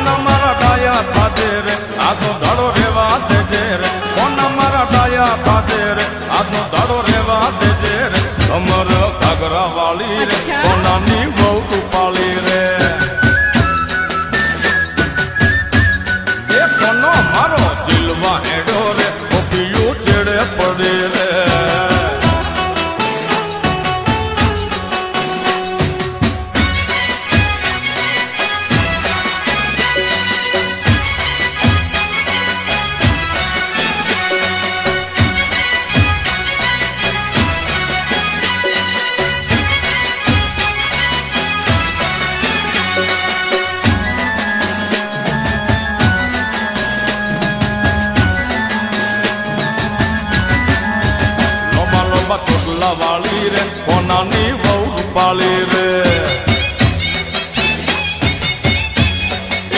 કોના મારા ડાયા થાજે રે આજનો દાડો રેવા દેજે રે કોના મારા ડાયા થાજે રે આજનો દાડો રેવા દેજે રે અમર ઘાઘરા વાળી રે કોનાની બહુ રૂપાળી રે એ કોનો મારો દિલમાં હેડો રે ઓપિયું ચેડે પડે રે ચોટલા વાળી રે કોનાની બહુ રૂપાળી રે